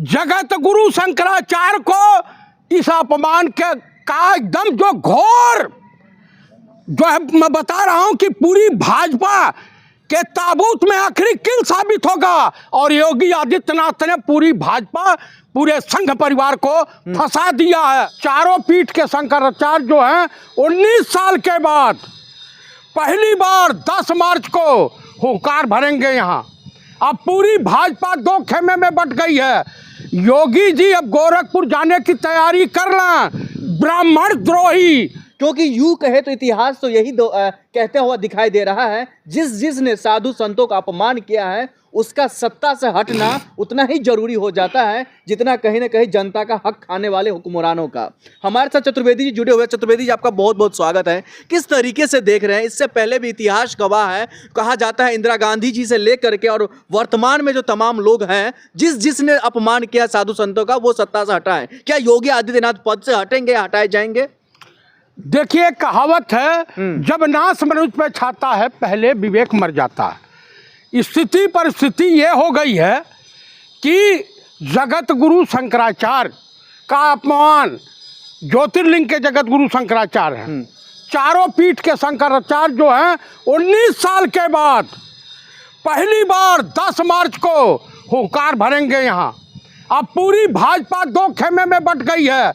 जगत गुरु शंकराचार्य को इस अपमान के का एकदम जो घोर जो है, मैं बता रहा हूं कि पूरी भाजपा के ताबूत में आखिरी किल साबित होगा। और योगी आदित्यनाथ ने पूरी भाजपा पूरे संघ परिवार को फंसा दिया है। चारों पीठ के शंकराचार्य जो हैं 19 साल के बाद पहली बार 10 मार्च को हुंकार भरेंगे यहाँ। अब पूरी भाजपा दो खेमे में बट गई है। योगी जी अब गोरखपुर जाने की तैयारी कर लें। ब्राह्मण द्रोही, क्योंकि यूं कहे तो इतिहास तो यही कहते हुआ दिखाई दे रहा है, जिसने साधु संतों का अपमान किया है उसका सत्ता से हटना उतना ही जरूरी हो जाता है जितना कहीं ना कहीं जनता का हक खाने वाले हुक्मरानों का। हमारे साथ चतुर्वेदी जी जुड़े हुए। चतुर्वेदी जी, आपका बहुत बहुत स्वागत है। किस तरीके से देख रहे हैं, इससे पहले भी इतिहास गवाह है, कहा जाता है इंदिरा गांधी जी से लेकर के और वर्तमान में जो तमाम लोग हैं जिसने अपमान किया साधु संतों का वो सत्ता से हटाएं। क्या योगी आदित्यनाथ पद से हटेंगे या हटाए जाएंगे? देखिए कहावत है, जब नाश मनुष्य पे छाता है पहले विवेक मर जाता है। स्थिति परिस्थिति ये हो गई है कि जगत गुरु शंकराचार्य का अपमान, ज्योतिर्लिंग के जगत गुरु शंकराचार्य हैं, चारों पीठ के शंकराचार्य जो हैं 19 साल के बाद पहली बार 10 मार्च को हुंकार भरेंगे यहाँ। अब पूरी भाजपा दो खेमे में बट गई है।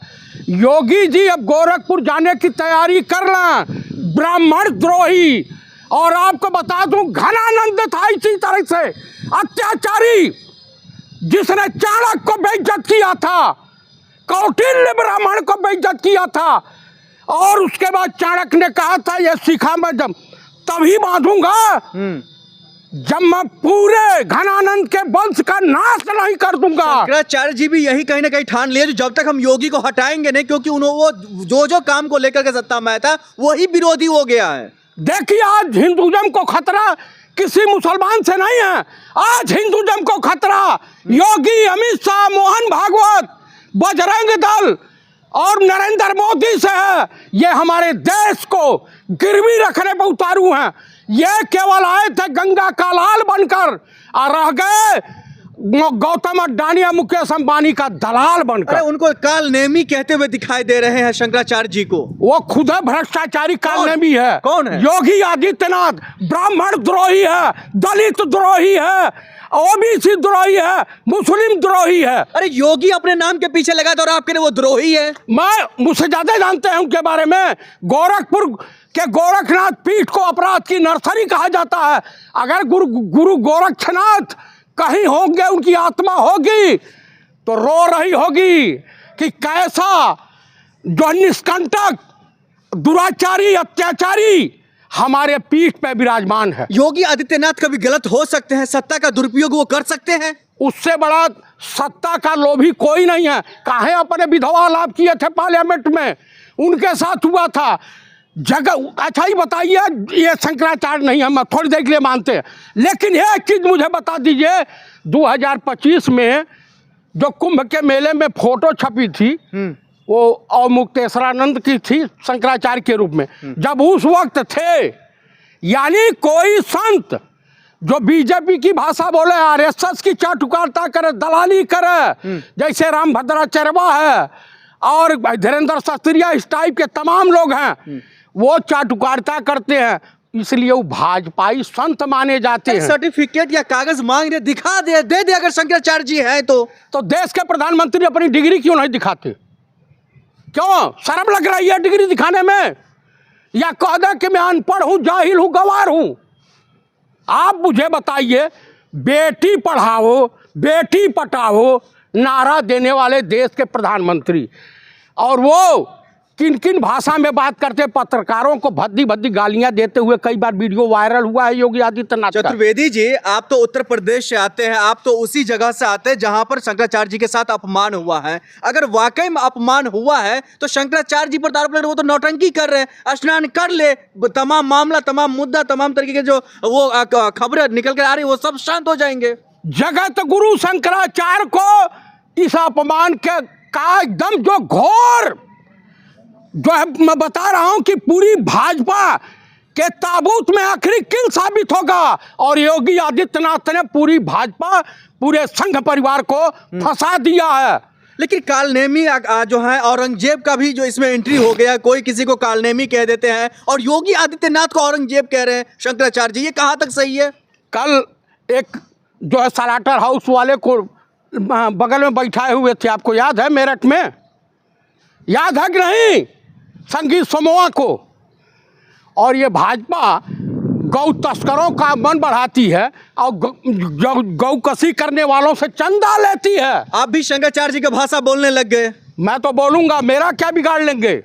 योगी जी अब गोरखपुर जाने की तैयारी कर लें। ब्राह्मण द्रोही, और आपको बता दूं घनानंद था इसी तरह से अत्याचारी, जिसने चाणक्य को बेइज्जत किया था, कौटिल्य ब्राह्मण को बेइज्जत किया था, और उसके बाद चाणक्य ने कहा था ये शिखा मैं जब तभी बांधूंगा जब मैं पूरे घनानंद के वंश का नाश नहीं कर दूंगा। शंकराचार्य जी भी यही कहीं ना कहीं ठान लिए, जब तक हम योगी को हटाएंगे नहीं, क्योंकि वो जो काम को लेकर के सत्ता में आया था वही विरोधी हो गया है। देखिए आज हिंदुइज्म को खतरा किसी मुसलमान से नहीं है, आज हिंदुइज्म को खतरा योगी, अमित शाह, मोहन भागवत, बजरंग दल और नरेंद्र मोदी से है। ये हमारे देश को गिरवी रखने पर उतारू हैं। ये केवल आए थे गंगा का लाल बनकर और रह गए गौतम अडानी, मुकेश अंबानी का दलाल बनकर। अरे उनको काल नेमी कहते हुए दिखाई दे रहे हैं शंकराचार्य जी को। वो खुद भ्रष्टाचारी काल नेमी है। कौन है? योगी आदित्यनाथ ब्राह्मण द्रोही है, दलित द्रोही है, ओबीसी द्रोही है, मुस्लिम द्रोही है। अरे योगी अपने नाम के पीछे लगा था और आप कह रहे वो द्रोही है। मैं मुझसे ज्यादा जानते हैं उनके बारे में। गोरखपुर के गोरखनाथ पीठ को अपराध की नर्सरी कहा जाता है। अगर गुरु गोरक्षनाथ कहीं होंगे, उनकी आत्मा होगी तो रो रही होगी कि कैसा जो निष्कंटक दुराचारी अत्याचारी हमारे पीठ पे विराजमान है। योगी आदित्यनाथ कभी गलत हो सकते हैं, सत्ता का दुरुपयोग वो कर सकते हैं। उससे बड़ा सत्ता का लोभी कोई नहीं है। काहे अपने विधवा लाभ किए थे पार्लियामेंट में, उनके साथ हुआ था। जगह अच्छा ही बताइए, ये शंकराचार्य नहीं है, मैं थोड़ी देर के लिए मानते हैं, लेकिन एक चीज़ मुझे बता दीजिए, 2025 में जो कुंभ के मेले में फोटो छपी थी वो अवमुक्तेश्वरानंद की थी शंकराचार्य के रूप में। जब उस वक्त थे, यानी कोई संत जो बीजेपी की भाषा बोले, आरएसएस की चाटुकारिता करे, दलाली करे, जैसे राम भद्राचार्य है और धीरेन्द्र शास्त्रिया, इस टाइप के तमाम लोग हैं, वो चाटुकारिता करते हैं, इसलिए वो भाजपाई संत माने जाते हैं। सर्टिफिकेट या कागज मांग रहे, दिखा दे अगर शंकराचार्य जी हैं तो देश के प्रधानमंत्री अपनी डिग्री क्यों नहीं दिखाते? क्यों शर्म लग रही है डिग्री दिखाने में? या कह दे कि मैं अनपढ़ हूं, जाहिल हूं, गंवार हूं? आप मुझे बताइए, बेटी पढ़ाओ बेटी पटाओ नारा देने वाले देश के प्रधानमंत्री, और वो किन किन भाषा में बात करते, पत्रकारों को भद्दी भद्दी गालियां देते हुए कई बार वीडियो वायरल हुआ है योगी आदित्यनाथ का। चतुर्वेदी जी, आप तो उत्तर प्रदेश से आते हैं, आप तो उसी जगह से आते हैं जहां पर शंकराचार्य जी के साथ अपमान हुआ है। अगर वाकई में अपमान हुआ है तो शंकराचार्य जी पर आरोप लग रहे, वो तो नौटंकी कर रहे हैं। स्नान कर ले, तमाम मामला, तमाम मुद्दा, तमाम तरीके के जो वो खबरें निकल कर आ रही वो सब शांत हो जाएंगे। जगत गुरु शंकराचार्य को इस अपमान के का एकदम जो घोर जो है, मैं बता रहा हूं कि पूरी भाजपा के ताबूत में आखिरी किल साबित होगा। और योगी आदित्यनाथ ने पूरी भाजपा पूरे संघ परिवार को फंसा दिया है। लेकिन कालनेमी जो है औरंगजेब का भी जो इसमें एंट्री हो गया, कोई किसी को कालनेमी कह देते हैं और योगी आदित्यनाथ को औरंगजेब कह रहे हैं शंकराचार्य जी, ये कहाँ तक सही है? कल एक जो है सलाटर हाउस वाले को बगल में बैठाए हुए थे, आपको याद है, मेरठ में, याद है कि नहीं, संगीत समूह को। और ये भाजपा गौ तस्करों का मन बढ़ाती है और गौ कसी करने वालों से चंदा लेती है। आप भी शंकराचार्य जी का भाषा बोलने लग गए। मैं तो बोलूँगा, मेरा क्या बिगाड़ लेंगे।